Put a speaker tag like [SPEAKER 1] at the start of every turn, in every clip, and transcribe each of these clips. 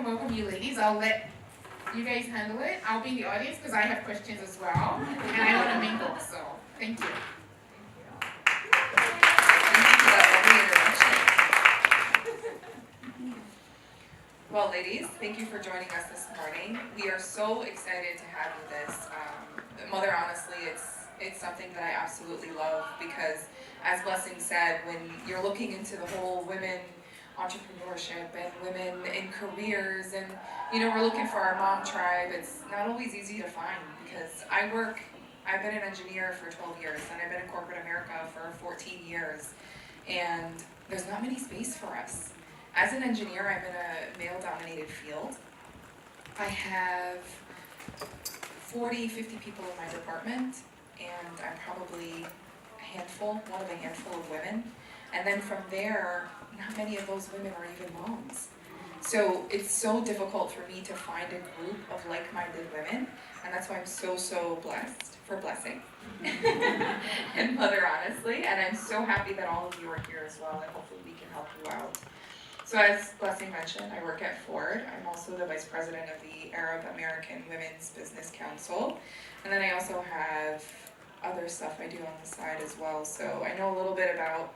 [SPEAKER 1] welcome you ladies. I'll let you guys handle it. I'll be in the audience because I have questions as well, and I want to mingle, so thank you.
[SPEAKER 2] Well, ladies, thank you for joining us this morning. We are so excited to have you this. Mother, honestly, it's something that I absolutely love because, as Blessing said, when you're looking into the whole women entrepreneurship and women in careers, and we're looking for our mom tribe, it's not always easy to find because I've been an engineer for 12 years and I've been in corporate America for 14 years, and there's not many space for us. As an engineer, I'm in a male-dominated field. I have 40, 50 people in my department, and I'm probably one of a handful of women. And then from there, not many of those women are even moms. So it's so difficult for me to find a group of like-minded women, and that's why I'm so blessed for Blessing and Mother, honestly. And I'm so happy that all of you are here as well, and hopefully we can help you out. So as Blessing mentioned, I work at Ford. I'm also the Vice President of the Arab American Women's Business Council. And then I also have other stuff I do on the side as well. So I know a little bit about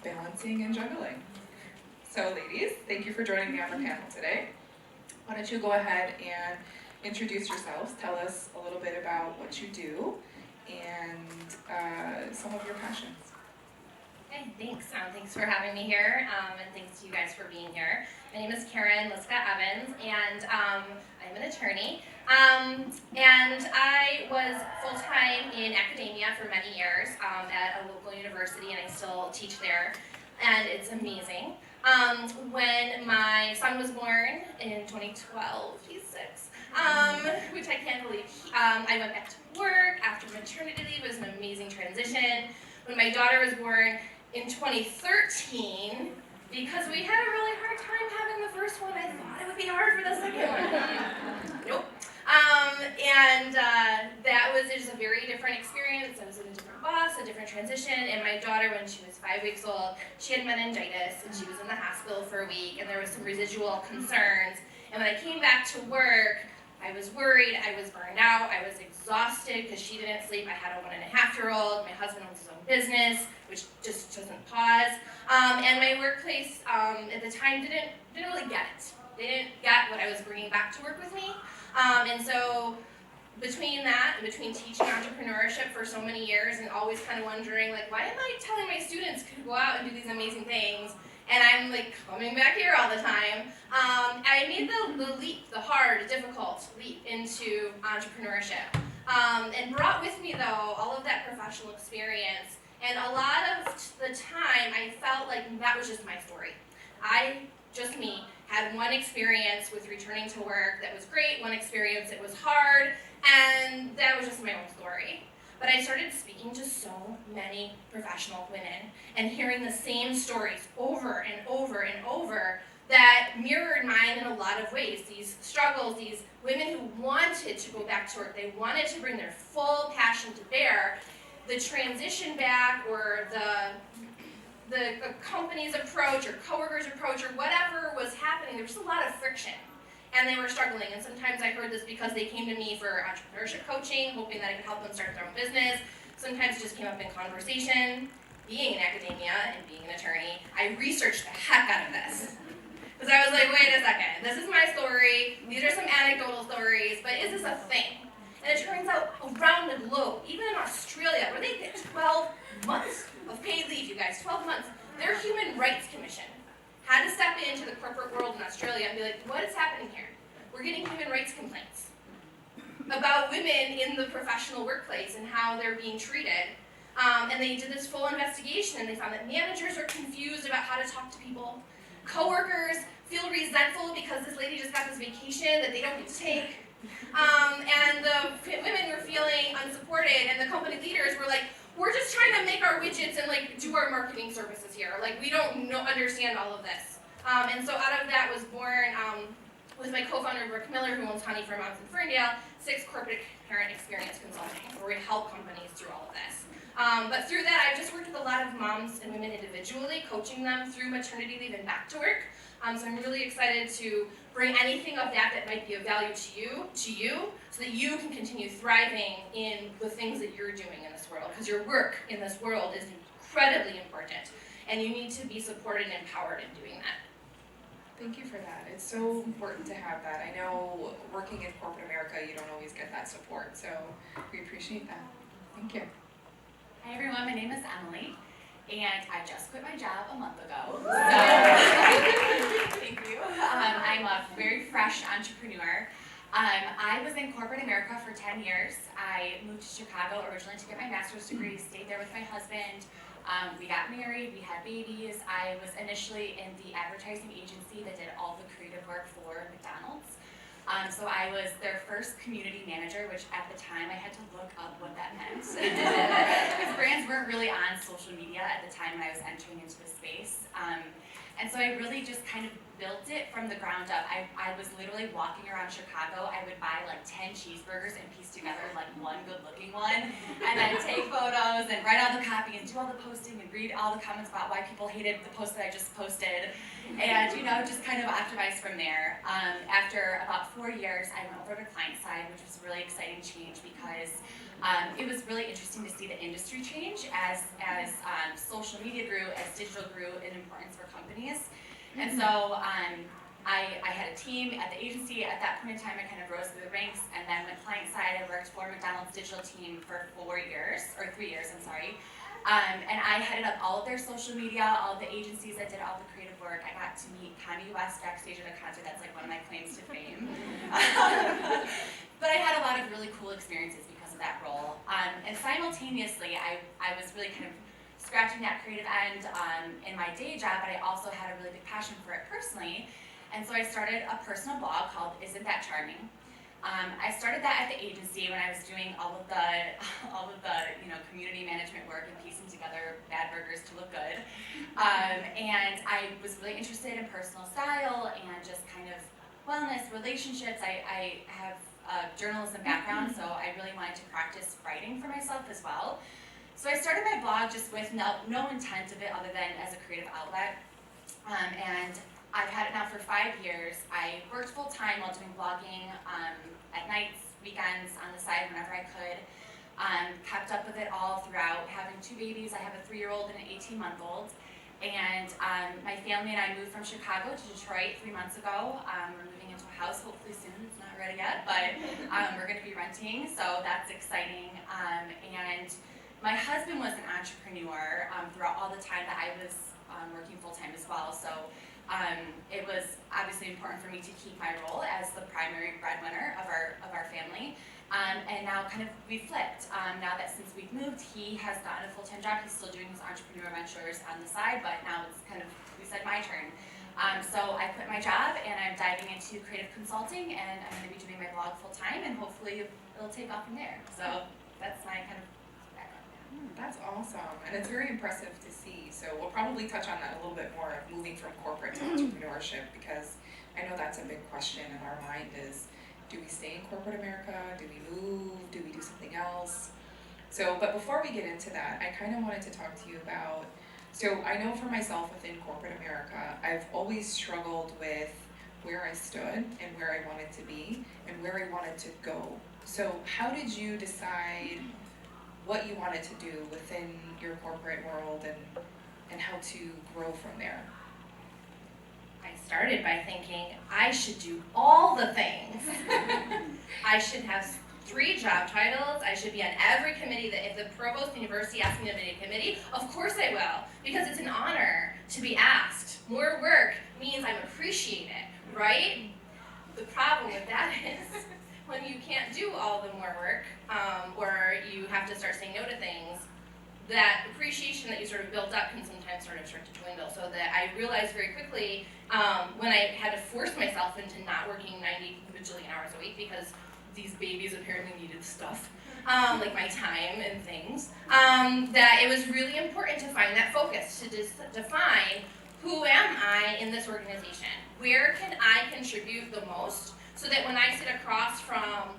[SPEAKER 2] balancing and juggling. So ladies, thank you for joining me on the panel today. Why don't you go ahead and introduce yourselves, tell us a little bit about what you do and some of your passions.
[SPEAKER 3] Okay, thanks. Thanks for having me here, and thanks to you guys for being here. My name is Karen Liska-Evans, and I'm an attorney. And I was full-time in academia for many years at a local university, and I still teach there, and it's amazing. When my son was born in 2012, he's 6, which I can't believe, I went back to work after maternity leave. It was an amazing transition. When my daughter was born, in 2013, because we had a really hard time having the first one, I thought it would be hard for the second one. Nope. That was just a very different experience. I was in a different boss, a different transition, and my daughter, when she was 5 weeks old, she had meningitis, and she was in the hospital for a week, and there was some residual concerns. And when I came back to work, I was worried, I was burned out, I was exhausted because she didn't sleep. I had a 1.5-year-old. My husband owns his own business, which just doesn't pause. And my workplace at the time didn't really get it. They didn't get what I was bringing back to work with me. And so between that and between teaching entrepreneurship for so many years and always kind of wondering, like, why am I telling my students to go out and do these amazing things? And I'm like coming back here all the time. I made the leap, the hard, difficult leap into entrepreneurship. And brought with me, though, all of that professional experience. And a lot of the time, I felt like that was just my story. Just me, had one experience with returning to work that was great, one experience that was hard, and that was just my own story. But I started speaking to so many professional women and hearing the same stories over and over and over that mirrored mine in a lot of ways. These struggles, these women who wanted to go back to work, they wanted to bring their full passion to bear. The transition back, or the company's approach or coworkers' approach or whatever was happening, there was a lot of friction. And they were struggling, and sometimes I heard this because they came to me for entrepreneurship coaching, hoping that I could help them start their own business. Sometimes it just came up in conversation. Being in academia and being an attorney, I researched the heck out of this. Because I was like, wait a second, this is my story, these are some anecdotal stories, but is this a thing? And it turns out around the globe, even in Australia, where they get 12 months of paid leave, you guys, 12 months, their Human Rights Commission had to step into the corporate world in Australia and be like, what is happening here? We're getting human rights complaints about women in the professional workplace and how they're being treated. And they did this full investigation, and they found that managers are confused about how to talk to people. Coworkers feel resentful because this lady just got this vacation that they don't get to take. And the women were feeling unsupported, and the company leaders were like, we're just trying to make our widgets and like do our marketing services here. Like, we don't understand all of this. And so out of that was born, with my co-founder Brooke Miller, who owns Honey for Moms in Ferndale, 6 Corporate Parent Experience Consulting, where we help companies through all of this. But through that, I've just worked with a lot of moms and women individually, coaching them through maternity leave and back to work. So I'm really excited to bring anything of that might be of value to you, so that you can continue thriving in the things that you're doing in this world, because your work in this world is incredibly important, and you need to be supported and empowered in doing that.
[SPEAKER 2] Thank you for that. It's so important to have that. I know working in corporate America, you don't always get that support, so we appreciate that. Thank you.
[SPEAKER 4] Hi everyone, my name is Emily, and I just quit my job a month ago. So, thank you. I'm a very fresh entrepreneur. I was in corporate America for 10 years. I moved to Chicago originally to get my master's degree, stayed there with my husband. We got married, we had babies. I was initially in the advertising agency that did all the creative work for McDonald's. So I was their first community manager, which at the time I had to look up what that meant. Because brands weren't really on social media at the time when I was entering into the space. And so I really just kind of built it from the ground up. I was literally walking around Chicago. I would buy like 10 cheeseburgers and piece together like one good looking one, and then take photos and write all the copy and do all the posting and read all the comments about why people hated the post that I just posted, and just kind of optimize from there. After about 4 years, I went over to client side, which was a really exciting change because it was really interesting to see the industry change as social media grew, as digital grew in importance for companies. And so I had a team at the agency. At that point in time, I kind of rose through the ranks, and then went client side. I worked for McDonald's digital team for 3 years, I'm sorry. And I headed up all of their social media, all of the agencies that did all the creative work. I got to meet Kanye West backstage at a concert. That's like one of my claims to fame. But I had a lot of really cool experiences because of that role. And simultaneously, I was really kind of scratching that creative end in my day job, but I also had a really big passion for it personally. And so I started a personal blog called Isn't That Charming? I started that at the agency when I was doing all of the community management work and piecing together bad burgers to look good. And I was really interested in personal style and just kind of wellness, relationships. I have a journalism background, so I really wanted to practice writing for myself as well. So I started my blog just with no intent of it other than as a creative outlet. And I've had it now for 5 years. I worked full time while doing blogging at nights, weekends, on the side whenever I could. Kept up with it all throughout having 2 babies. I have a 3-year-old and an 18-month-old. And my family and I moved from Chicago to Detroit 3 months ago. We're moving into a house hopefully soon. It's not ready yet, but we're going to be renting, so that's exciting. And my husband was an entrepreneur throughout all the time that I was working full-time as well, so it was obviously important for me to keep my role as the primary breadwinner of our family. And now kind of we flipped. Now that since we've moved, he has gotten a full-time job. He's still doing his entrepreneur ventures on the side, but now it's kind of, we said, my turn. So I quit my job and I'm diving into creative consulting, and I'm going to be doing my blog full-time, and hopefully it'll take off from there. So that's my kind of background.
[SPEAKER 2] That's awesome, and it's very impressive to see. So we'll probably touch on that a little bit more, moving from corporate to entrepreneurship, because I know that's a big question in our mind is, do we stay in corporate America? Do we move? Do we do something else? So, but before we get into that, I kind of wanted to talk to you about, so I know for myself within corporate America, I've always struggled with where I stood and where I wanted to be and where I wanted to go. So how did you decide what you wanted to do within your corporate world and how to grow from there?
[SPEAKER 3] I started by thinking I should do all the things. I should have 3 job titles. I should be on every committee that if the provost of the university asks me to be a committee, of course I will, because it's an honor to be asked. More work means I'm appreciated, right? The problem with that is when you can't do all the more work, or you have to start saying no to things, that appreciation that you sort of built up can sometimes sort to dwindle. So that I realized very quickly when I had to force myself into not working 90 bajillion hours a week because these babies apparently needed stuff, like my time and things, that it was really important to find that focus, to define who am I in this organization? Where can I contribute the most so that when I sit across from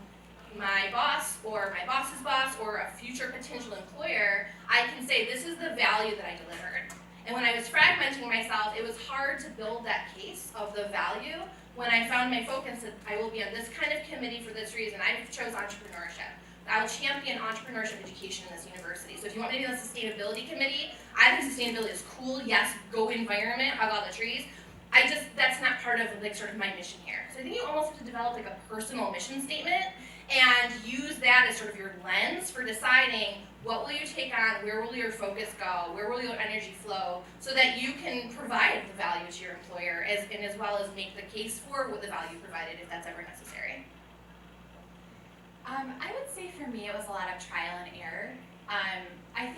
[SPEAKER 3] my boss or my boss's boss or a future potential employer, I can say this is the value that I delivered. And when I was fragmenting myself, it was hard to build that case of the value when I found my focus that I will be on this kind of committee for this reason. I chose entrepreneurship. I will champion entrepreneurship education in this university. So if you want me to be on the sustainability committee, I think sustainability is cool. Yes, go environment, hug all the trees. That's not part of like sort of my mission here. So I think you almost have to develop like a personal mission statement and use that as sort of your lens for deciding what will you take on, where will your focus go, where will your energy flow, so that you can provide the value to your employer and as well as make the case for what the value provided if that's ever necessary.
[SPEAKER 4] I would say for me it was a lot of trial and error. I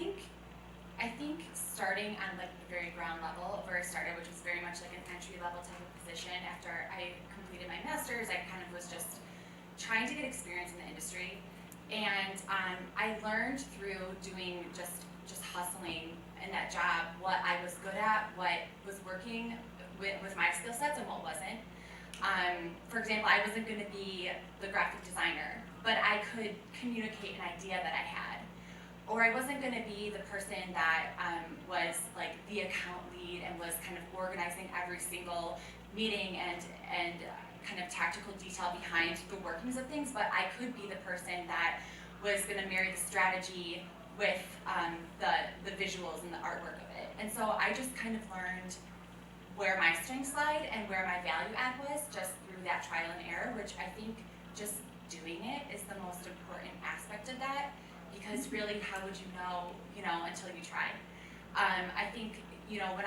[SPEAKER 4] think starting on like the very ground level of where I started, which was very much like an entry level type of position after I completed my master's, I kind of was just trying to get experience in the industry. And I learned through doing just hustling in that job what I was good at, what was working with my skill sets and what wasn't. For example, I wasn't going to be the graphic designer, but I could communicate an idea that I had. Or I wasn't going to be the person that was like the account lead and was kind of organizing every single meeting and kind of tactical detail behind the workings of things, but I could be the person that was going to marry the strategy with the visuals and the artwork of it. And so I just kind of learned where my strengths lied and where my value add was just through that trial and error, which I think just doing it is the most important aspect of that, because really how would you know until you try. I think when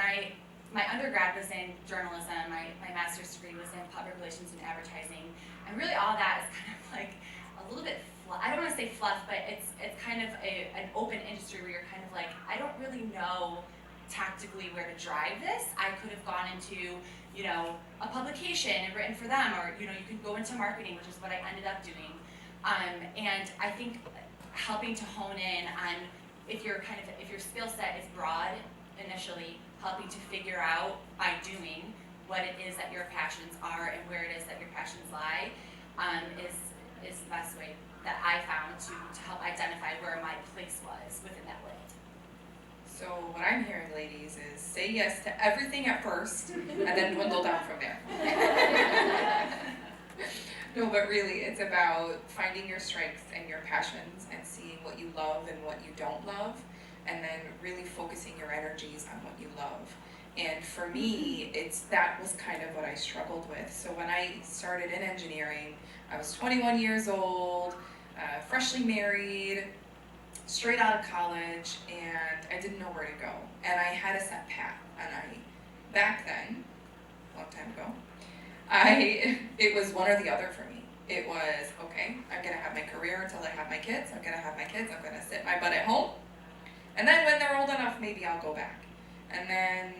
[SPEAKER 4] my undergrad was in journalism, my master's degree was in public relations and advertising, and really all that is kind of like a little bit I don't want to say fluff, but it's kind of an open industry where you're kind of like, I don't really know tactically where to drive this. I could have gone into a publication and written for them, or you could go into marketing, which is what I ended up doing. And I think helping to hone in on if your skill set is broad initially, helping to figure out by doing what it is that your passions are and where it is that your passions lie, is the best way that I found to help identify where my place was within that world.
[SPEAKER 2] So what I'm hearing, ladies, is say yes to everything at first and then dwindle down from there. No, but really, it's about finding your strengths and your passions and seeing what you love and what you don't love, and then really focusing your energies on what you love. And for me, that was kind of what I struggled with. So when I started in engineering, I was 21 years old, freshly married, straight out of college, and I didn't know where to go. And I had a set path, and back then, a long time ago, it was one or the other for me. It was, okay, I'm gonna have my career until I have my kids, I'm gonna sit my butt at home, and then when they're old enough, maybe I'll go back. And then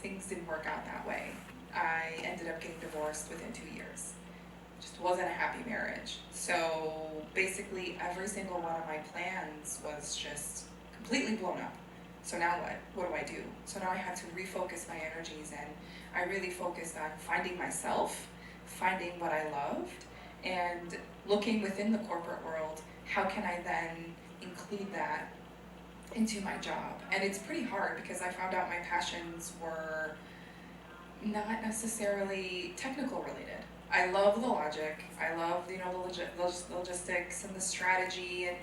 [SPEAKER 2] things didn't work out that way. I ended up getting divorced within 2 years. Just wasn't a happy marriage. So basically every single one of my plans was just completely blown up. So now what? What do I do? So now I had to refocus my energies, and I really focused on finding myself, finding what I loved, and looking within the corporate world, how can I then include that into my job? And it's pretty hard because I found out my passions were not necessarily technical related. I love the logic, I love the logistics and the strategy, and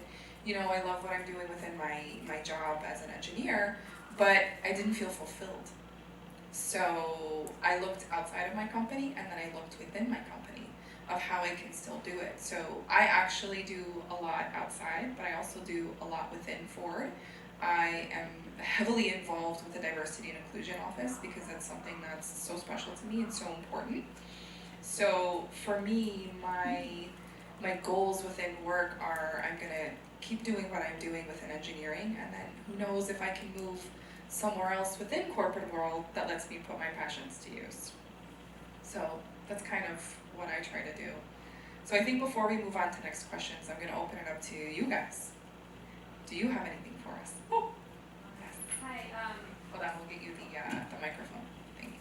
[SPEAKER 2] I love what I'm doing within my job as an engineer, but I didn't feel fulfilled. So I looked outside of my company, and then I looked within my company of how I can still do it. So I actually do a lot outside, but I also do a lot within Ford. I am heavily involved with the diversity and inclusion office because that's something that's so special to me and so important. So for me, my goals within work are, I'm gonna keep doing what I'm doing within engineering, and then who knows if I can move somewhere else within corporate world that lets me put my passions to use. So that's kind of what I try to do. So I think before we move on to next questions, I'm gonna open it up to you guys. Do you have anything for us? Oh, yes.
[SPEAKER 5] Hi.
[SPEAKER 2] Hold on, we'll get you the microphone. Thank you.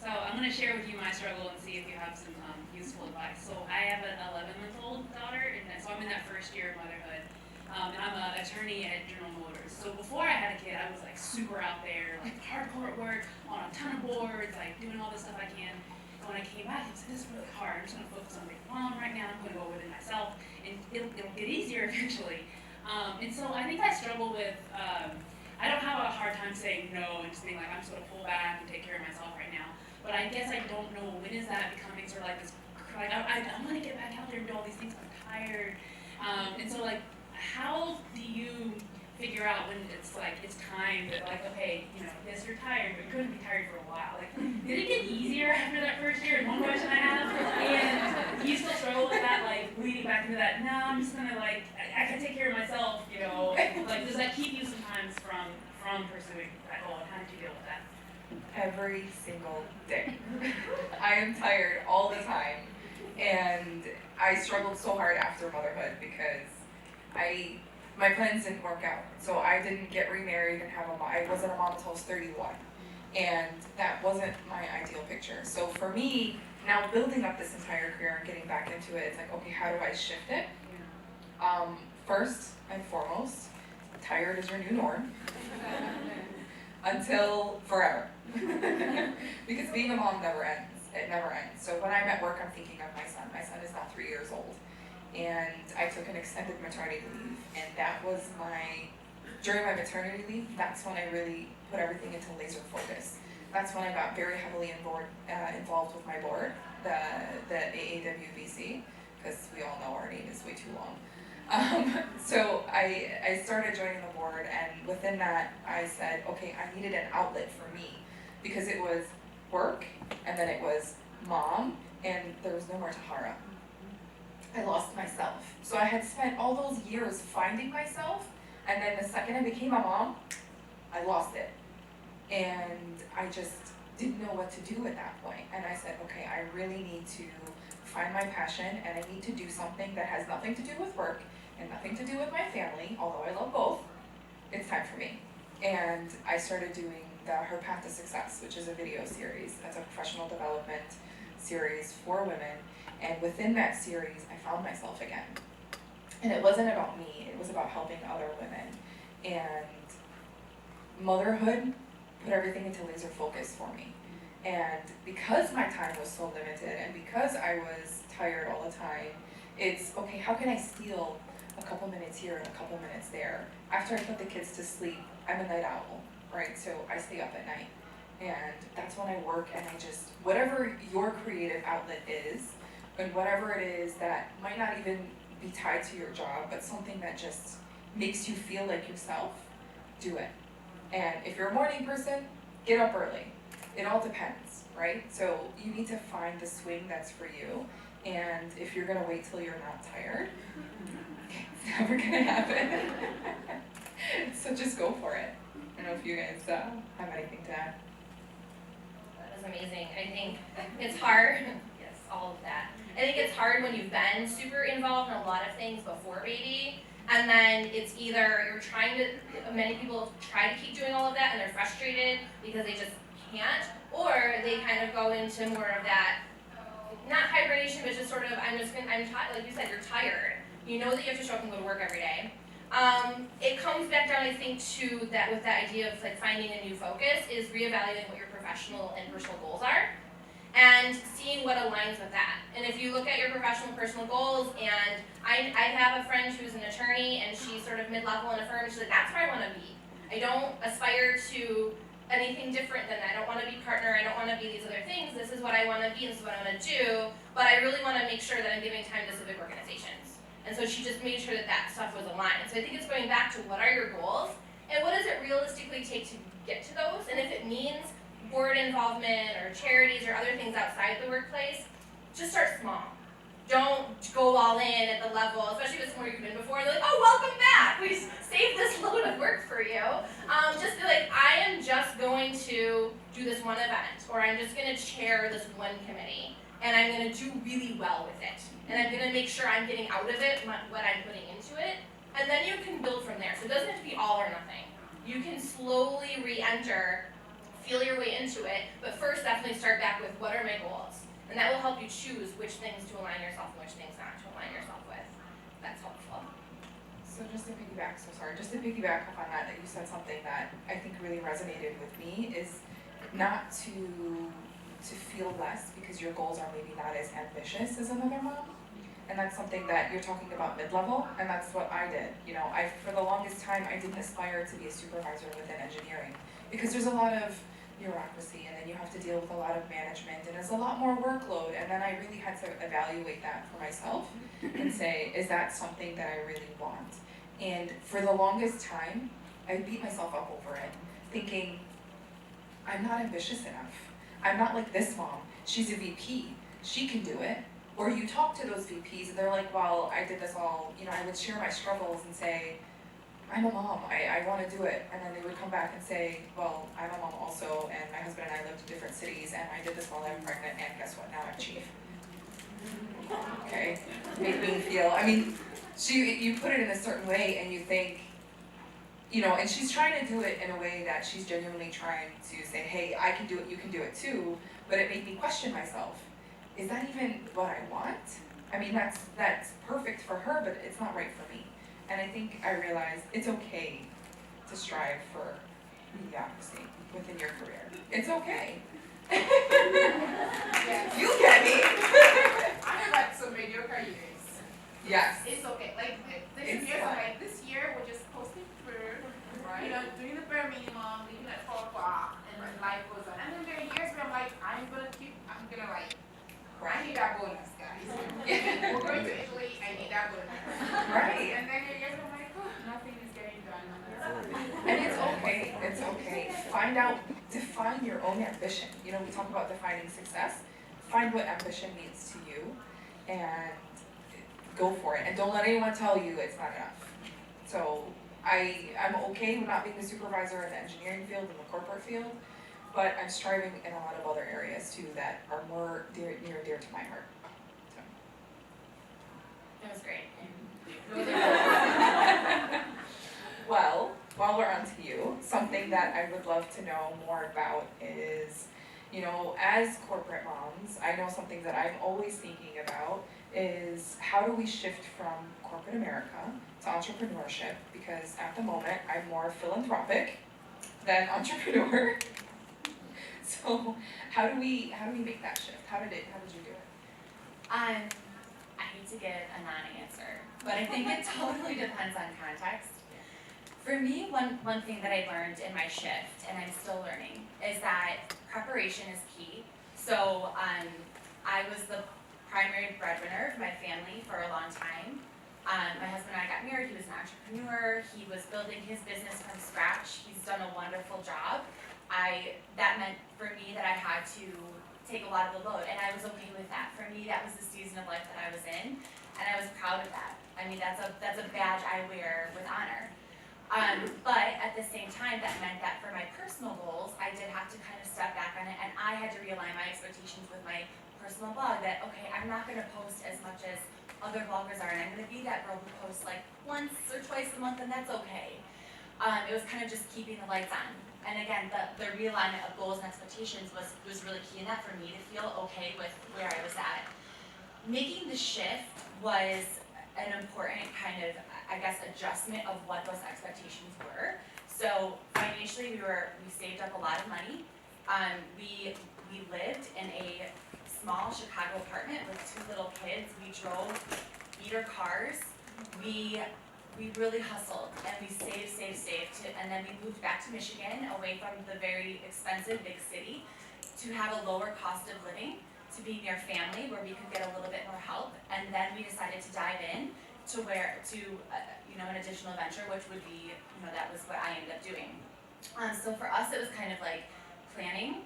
[SPEAKER 5] So I'm going to share with you my struggle and see if you have some useful advice. So I have an 11-month-old daughter, and so I'm in that first year of motherhood. And I'm an attorney at General Motors. So before I had a kid, I was like super out there, like hardcore at work, on a ton of boards, like doing all the stuff I can. And when I came back, I was like, this is really hard. I'm just going to focus on being a mom right now. I'm going to go within myself, and it'll get easier eventually. And so I think I struggle with, I don't have a hard time saying no and just being like, I'm just going to pull back and take care of myself right now. But I guess I don't know, when is that becoming sort of like this, like I want to get back out there and do all these things, I'm tired. And so like, how do you figure out when it's like, it's time that like, okay, you know, yes, you're tired, but you're going to be tired for a while. Like, did it get easier after that first year? And one question I have, and do you still struggle with that, like leading back into that, no, I'm just going to like, I can take care of myself, you know, like does that keep you sometimes from pursuing that goal, and how did you deal with that?
[SPEAKER 2] Every single day. I am tired all the time, and I struggled so hard after motherhood because my plans didn't work out. So I didn't get remarried and have I wasn't a mom until I was 31, and that wasn't my ideal picture. So for me, now building up this entire career and getting back into it, it's like, okay, how do I shift it? First and foremost, tired is your new norm. Until forever. Because being a mom never ends. It never ends. So when I'm at work, I'm thinking of my son. My son is now 3 years old. And I took an extended maternity leave. And that was during my maternity leave, that's when I really put everything into laser focus. That's when I got very heavily involved with my board, the AAWVC, because we all know our name is way too long. So I started joining the board, and within that I said, okay, I needed an outlet for me, because it was work, and then it was mom, and there was no more Taharah. I lost myself. So I had spent all those years finding myself, and then the second I became a mom, I lost it. And I just didn't know what to do at that point. And I said, okay, I really need to find my passion, and I need to do something that has nothing to do with work and nothing to do with my family, although I love both. It's time for me. And I started doing Her Path to Success, which is a video series. That's a professional development series for women. And within that series, I found myself again. And it wasn't about me, it was about helping other women. And motherhood put everything into laser focus for me. And because my time was so limited, and because I was tired all the time, it's, okay, how can I steal a couple minutes here and a couple minutes there? After I put the kids to sleep, I'm a night owl, right? So I stay up at night. And that's when I work, and I just, whatever your creative outlet is, and whatever it is that might not even be tied to your job, but something that just makes you feel like yourself, do it. And if you're a morning person, get up early. It all depends, right? So you need to find the swing that's for you. And if you're gonna wait till you're not tired, it's never gonna happen. So just go for it. I don't know if you guys have anything to add.
[SPEAKER 3] That is amazing. I think it's hard. Yes, all of that. I think it's hard when you've been super involved in a lot of things before baby, and then it's either you're trying to, many people try to keep doing all of that and they're frustrated because they just can't, or they kind of go into more of that, not hibernation, but just sort of, I'm tired, like you said, you're tired. You know that you have to show up and go to work every day. It comes back down, I think, to that, with that idea of like finding a new focus, is reevaluating what your professional and personal goals are, and seeing what aligns with that. And if you look at your professional and personal goals, and I have a friend who's an attorney, and she's sort of mid-level in a firm, and she's like, that's where I want to be. I don't aspire to anything different than that. I don't want to be partner, I don't want to be these other things. This is what I want to be, this is what I want to do, but I really want to make sure that I'm giving time to civic organizations. And so she just made sure that that stuff was aligned. So I think it's going back to what are your goals, and what does it realistically take to get to those, and if it means board involvement or charities or other things outside the workplace, just start small. Don't go all in at the level, especially if it's somewhere you've been before, and they're like, oh, welcome back, we saved this load of work for you. Just be like, I am just going to do this one event, or I'm just going to chair this one committee, and I'm going to do really well with it. And I'm going to make sure I'm getting out of it what I'm putting into it, and then you can build from there. So it doesn't have to be all or nothing. You can slowly re-enter feel your way into it, but first definitely start back with what are my goals? And that will help you choose which things to align yourself and which things not to align yourself with. That's helpful.
[SPEAKER 2] So just to piggyback off on that you said something that I think really resonated with me is not to feel less because your goals are maybe not as ambitious as another mom. And that's something that you're talking about mid-level, and that's what I did. You know, for the longest time, I didn't aspire to be a supervisor within engineering because there's a lot of bureaucracy, and then you have to deal with a lot of management, and it's a lot more workload. And then I really had to evaluate that for myself and say, is that something that I really want? And for the longest time, I beat myself up over it, thinking, I'm not ambitious enough. I'm not like this mom. She's a VP. She can do it. Or you talk to those VPs and they're like, well, I did this all, you know, I would share my struggles and say, I'm a mom, I want to do it. And then they would come back and say, well, I'm a mom also, and my husband and I lived in different cities, and I did this while I'm pregnant, and guess what, now I'm chief. Okay, made me feel, I mean, you put it in a certain way and you think, you know, and she's trying to do it in a way that she's genuinely trying to say, hey, I can do it, you can do it too, but it made me question myself. Is that even what I want? I mean, that's perfect for her, but it's not right for me. And I think I realized it's okay to strive for mediocrity within your career. It's okay.
[SPEAKER 1] Yes.
[SPEAKER 2] You get me.
[SPEAKER 1] I have like some mediocre years.
[SPEAKER 2] Yes.
[SPEAKER 1] It's okay. Like there's
[SPEAKER 2] It's
[SPEAKER 1] years
[SPEAKER 2] fine.
[SPEAKER 1] I'm like, this year we're just posting through, you know, doing the bare minimum, leaving at 4 o'clock, and then life goes on. And then there are years where I'm like, I'm gonna like, I need that bonus, guys. We're going to Italy, I need that bonus.
[SPEAKER 2] Right.
[SPEAKER 1] And then there are years where I'm like, oh, nothing is getting done.
[SPEAKER 2] And it's okay. It's okay. Define your own ambition. You know, we talk about defining success. Find what ambition means to you and go for it. And don't let anyone tell you it's not enough. So I'm okay with not being the supervisor in the engineering field, in the corporate field, but I'm striving in a lot of other areas too that are more near and dear to my heart. So.
[SPEAKER 3] That was great.
[SPEAKER 2] Well, while we're on to you, something that I would love to know more about is, you know, as corporate moms, I know something that I'm always thinking about is how do we shift from corporate America to entrepreneurship? Because at the moment, I'm more philanthropic than entrepreneur. So how do we make that shift? How did you do it?
[SPEAKER 4] I hate to give a non-answer, but I think it totally depends on context. For me, one thing that I learned in my shift, and I'm still learning, is that preparation is key. So I was the primary breadwinner of my family for a long time. My husband and I got married, he was an entrepreneur, he was building his business from scratch, he's done a wonderful job. That meant for me that I had to take a lot of the load, and I was okay with that. For me, that was the season of life that I was in, and I was proud of that. I mean, that's a badge I wear with honor. But at the same time, that meant that for my personal goals, I did have to kind of step back on it, and I had to realign my expectations with my personal blog that, okay, I'm not gonna post as much as other bloggers are, and I'm gonna be that girl who posts like once or twice a month, and that's okay. It was kind of just keeping the lights on. And again, the realignment of goals and expectations was really key in that for me to feel okay with where I was at. Making the shift was an important kind of, I guess, adjustment of what those expectations were. So financially, we saved up a lot of money. We lived in a small Chicago apartment with 2 little kids. We drove beater cars. We really hustled and we saved and then we moved back to Michigan, away from the very expensive big city, to have a lower cost of living, to be near family where we could get a little bit more help. And then we decided to dive in to an additional venture, which would be, that was what I ended up doing. So for us, it was kind of like planning,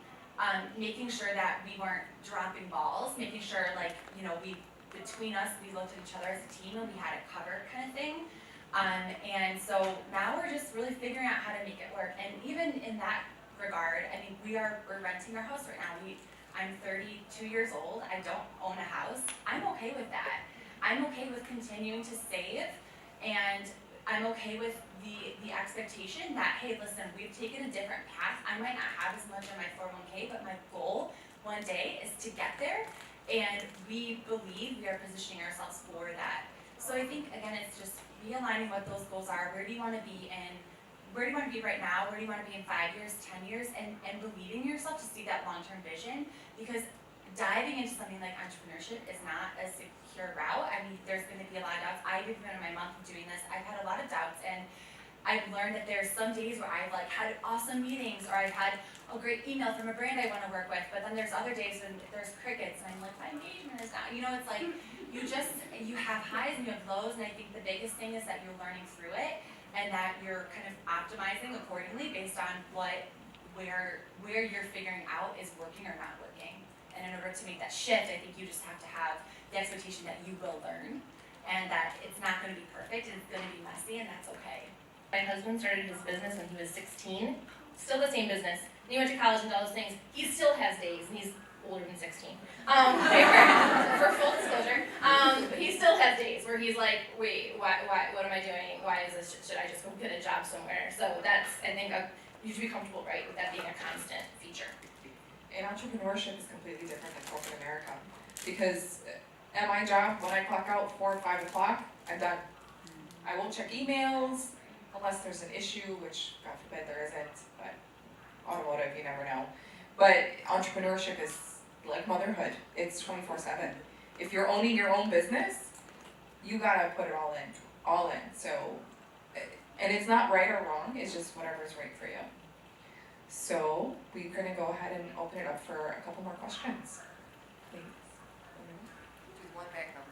[SPEAKER 4] making sure that we weren't dropping balls, making sure between us, we looked at each other as a team and we had it covered kind of thing. And so now we're just really figuring out how to make it work. And even in that regard, I mean, we're renting our house right now. I'm 32 years old. I don't own a house. I'm okay with that. I'm okay with continuing to save, and I'm okay with the expectation that, hey, listen, we've taken a different path. I might not have as much in my 401k, but my goal one day is to get there, and we believe we are positioning ourselves for that. So I think, again, it's just realigning what those goals are. Where do you want to be where do you want to be right now? Where do you want to be in 5 years, 10 years? And believing in yourself to see that long-term vision, because diving into something like entrepreneurship is not a secure route. I mean, there's going to be a lot of doubts. I've been in my month of doing this. I've had a lot of doubts, and I've learned that there's some days where I've like had awesome meetings, or I've had a great email from a brand I want to work with, but then there's other days when there's crickets, and I'm like, my engagement is down. You know, it's like, you have highs and you have lows, and I think the biggest thing is that you're learning through it, and that you're kind of optimizing accordingly based on where you're figuring out is working or not working. And in order to make that shift, I think you just have to have the expectation that you will learn, and that it's not going to be perfect, and it's going to be messy, and that's okay.
[SPEAKER 3] My husband started his business when he was 16, still the same business. And he went to college and all those things. He still has days, and he's older than 16. For full disclosure, he still has days where he's like, wait, why, what am I doing? Why is this? Should I just go get a job somewhere? So that's, I think, you should be comfortable, right, with that being a constant feature.
[SPEAKER 2] And entrepreneurship is completely different than corporate America, because at my job, when I clock out 4 or 5 o'clock, I'm done. I won't check emails unless there's an issue, which God forbid there isn't, but automotive, you never know. But entrepreneurship is like motherhood. It's 24/7. If you're owning your own business, you gotta put it all in. So, and it's not right or wrong, it's just whatever's right for you. So, we're gonna go ahead and open it up for a couple more questions. Please.
[SPEAKER 1] Do one back number.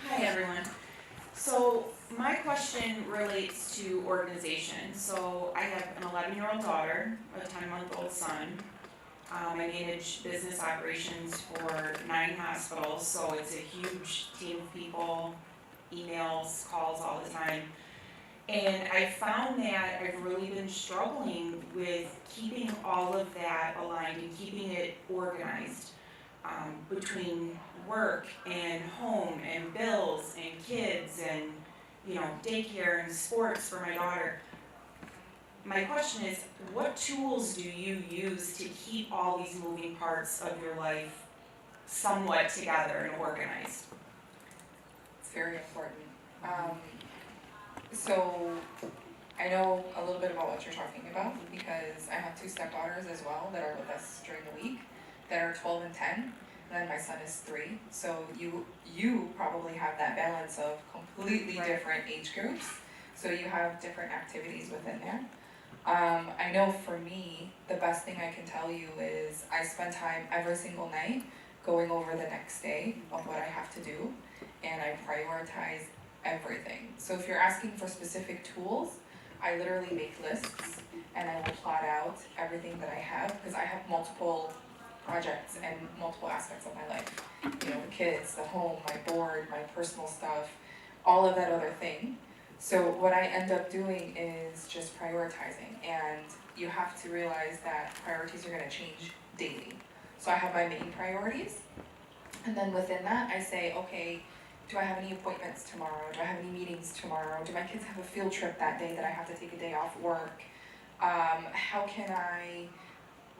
[SPEAKER 6] Hi everyone. So my question relates to organization. So I have an 11-year-old daughter, a 10-month-old son. I manage business operations for 9 hospitals, so it's a huge team of people, emails, calls all the time. And I found that I've really been struggling with keeping all of that aligned and keeping it organized between work and home and bills and kids and, you know, daycare and sports for my daughter. My question is, what tools do you use to keep all these moving parts of your life somewhat together and organized?
[SPEAKER 2] It's very important. So I know a little bit about what you're talking about, because I have 2 stepdaughters as well that are with us during the week that are 12 and 10, and then my son is 3. So you probably have that balance of completely different age groups, so you have different activities within there. I know for me, the best thing I can tell you is I spend time every single night going over the next day of what I have to do, and I prioritize everything. So if you're asking for specific tools, I literally make lists and I will plot out everything that I have, because I have multiple projects and multiple aspects of my life. You know, the kids, the home, my board, my personal stuff, all of that other thing. So what I end up doing is just prioritizing, and you have to realize that priorities are gonna change daily. So I have my main priorities, and then within that I say, okay, do I have any appointments tomorrow? Do I have any meetings tomorrow? Do my kids have a field trip that day that I have to take a day off work? How can I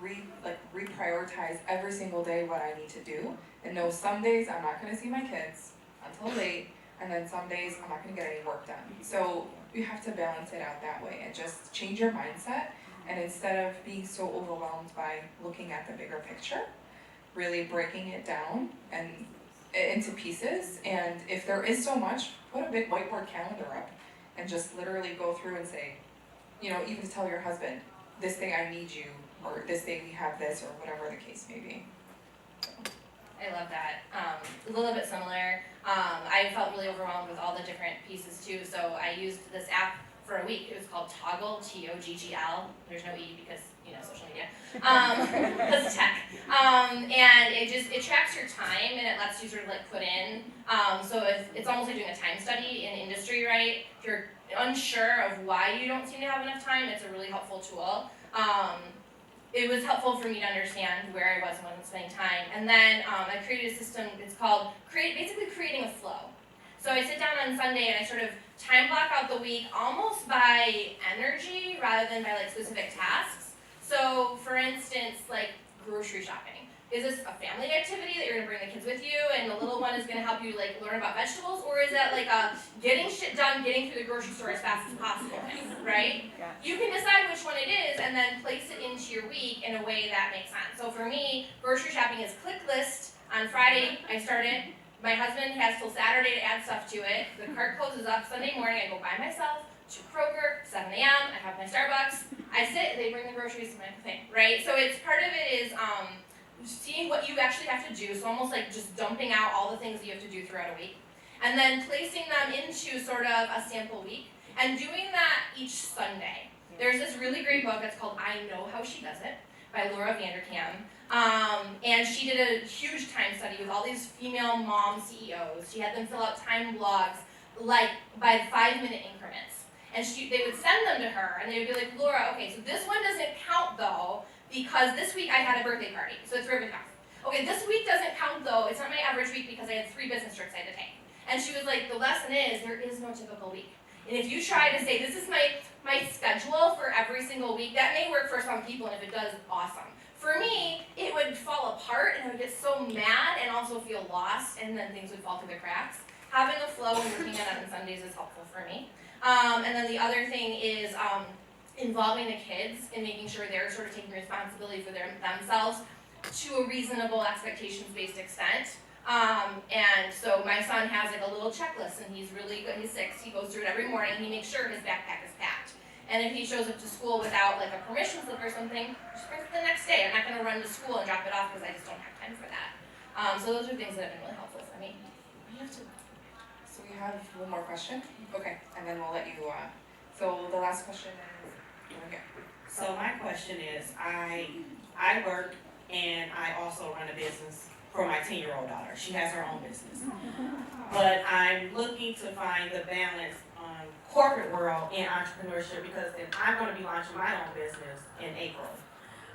[SPEAKER 2] reprioritize every single day what I need to do? And know some days I'm not gonna see my kids until late, and then some days I'm not gonna get any work done. So you have to balance it out that way and just change your mindset, and instead of being so overwhelmed by looking at the bigger picture, really breaking it down and into pieces. And if there is so much, put a big whiteboard calendar up and just literally go through and say, you know, even tell your husband, this day I need you, or this day we have this, or whatever the case may be.
[SPEAKER 3] I love that. A little bit similar. I felt really overwhelmed with all the different pieces too, so I used this app for a week. It was called Toggle, Toggl. There's no E because, you know, social media. Because it's tech. And it tracks your time, and it lets you sort of like put in. So if it's almost like doing a time study in industry, right? If you're unsure of why you don't seem to have enough time, it's a really helpful tool. it was helpful for me to understand where I was and wasn't spending time. And then I created a system, it's called basically creating a flow. So I sit down on Sunday and I sort of time block out the week almost by energy rather than by like specific tasks. So for instance, like grocery shopping. Is this a family activity that you're gonna bring the kids with you and the little one is gonna help you like learn about vegetables, or is that like a getting shit done, getting through the grocery store as fast as possible thing, right?
[SPEAKER 6] Yeah.
[SPEAKER 3] You can decide which one it is and then place it into your week in a way that makes sense. So for me, grocery shopping is click list. On Friday, I started. My husband has till Saturday to add stuff to it. The cart closes up Sunday morning. I go by myself to Kroger, 7 a.m. I have my Starbucks. I sit, they bring the groceries to my thing, right? So it's part of it is seeing what you actually have to do, so almost like just dumping out all the things that you have to do throughout a week, and then placing them into sort of a sample week, and doing that each Sunday. There's this really great book that's called I Know How She Does It by Laura Vanderkam, and she did a huge time study with all these female mom CEOs. She had them fill out time blogs like by 5-minute increments, and they would send them to her, and they would be like, Laura, okay, so this one doesn't count though, because this week I had a birthday party, so it's ribbon off. Okay, this week doesn't count though, it's not my average week because I had 3 business trips I had to take. And she was like, the lesson is, there is no typical week. And if you try to say, this is my schedule for every single week, that may work for some people, and if it does, awesome. For me, it would fall apart, and I would get so mad and also feel lost, and then things would fall through the cracks. Having a flow and working on it on Sundays is helpful for me. And then the other thing is, involving the kids and making sure they're sort of taking responsibility for themselves to a reasonable expectations-based extent. And so my son has like a little checklist, and he's really good. He's 6. He goes through it every morning. He makes sure his backpack is packed. And if he shows up to school without like a permission slip or something, just bring it the next day. I'm not going to run to school and drop it off because I just don't have time for that. So those are things that have been really helpful for me.
[SPEAKER 2] So we have one more question. Okay, and then we'll let you. So the last question is. Okay.
[SPEAKER 7] So my question is, I work and I also run a business for my 10-year-old daughter. She has her own business. But I'm looking to find the balance on corporate world and entrepreneurship, because then I'm going to be launching my own business in April.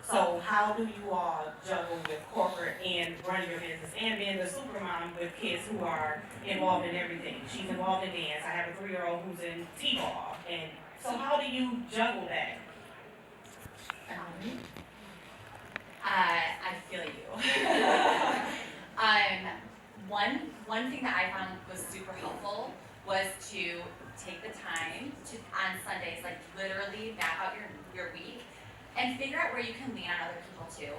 [SPEAKER 7] So how do you all juggle with corporate and running your business and being the super mom with kids who are involved in everything? She's involved in dance. I have a 3-year-old who's in T-ball. And so how do you juggle that?
[SPEAKER 4] I feel you. One thing that I found was super helpful was to take the time to, on Sundays, like literally map out your week and figure out where you can lean on other people too.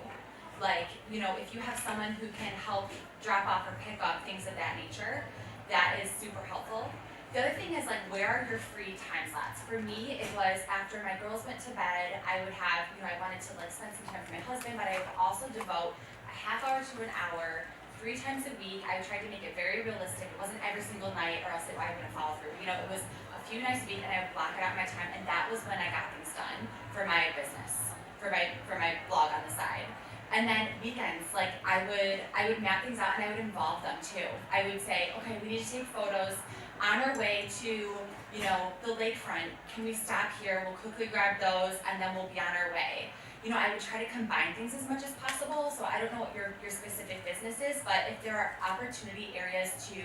[SPEAKER 4] Like, you know, if you have someone who can help drop off or pick up, things of that nature, that is super helpful. The other thing is, like, where are your free time slots? For me, it was after my girls went to bed, I would have, you know, I wanted to like spend some time with my husband, but I would also devote a half hour to an hour, 3 times a week. I tried to make it very realistic. It wasn't every single night, or else I wouldn't follow through. You know, it was a few nights a week, and I would block it out my time, and that was when I got things done for my business, for my blog on the side. And then weekends, like I would map things out, and I would involve them too. I would say, okay, we need to take photos on our way to, you know, the lakefront. Can we stop here? We'll quickly grab those, and then we'll be on our way. You know, I would try to combine things as much as possible. So I don't know what your specific business is, but if there are opportunity areas to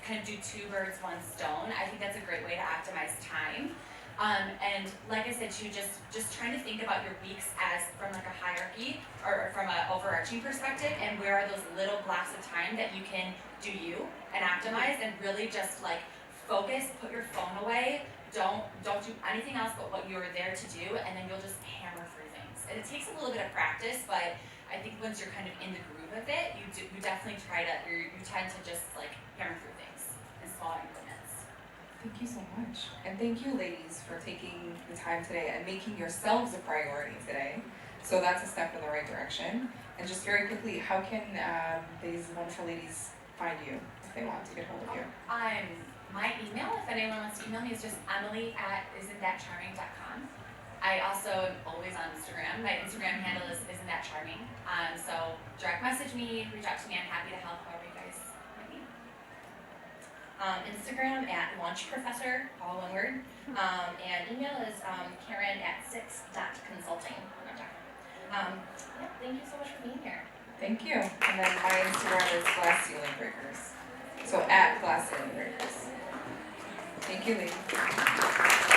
[SPEAKER 4] kind of do 2 birds, 1 stone, I think that's a great way to optimize time. And like I said, too, just trying to think about your weeks as from like a hierarchy or from an overarching perspective, and where are those little blocks of time that you can do you and optimize, and really just like focus, put your phone away, don't do anything else but what you were there to do, and then you'll just hammer through things. And it takes a little bit of practice, but I think once you're kind of in the groove of it, you definitely you tend to just like hammer through things in small increments.
[SPEAKER 2] Thank you so much. And thank you, ladies, for taking the time today and making yourselves a priority today. So that's a step in the right direction. And just very quickly, how can these wonderful ladies find you if they want to get hold of you?
[SPEAKER 4] My email, if anyone wants to email me, is just emily@isn'tthatcharming.com. I also am always on Instagram. My Instagram handle is isn'tthatcharming. So direct message me, reach out to me. I'm happy to help however you guys might need.
[SPEAKER 3] Instagram @launchprofessor, all one word. And email is Karen@6.consulting. Thank you so much for being here.
[SPEAKER 2] Thank you. And then my Instagram is Glass Ceiling Breakers. So at Glass Ceiling Breakers. Thank you, ladies.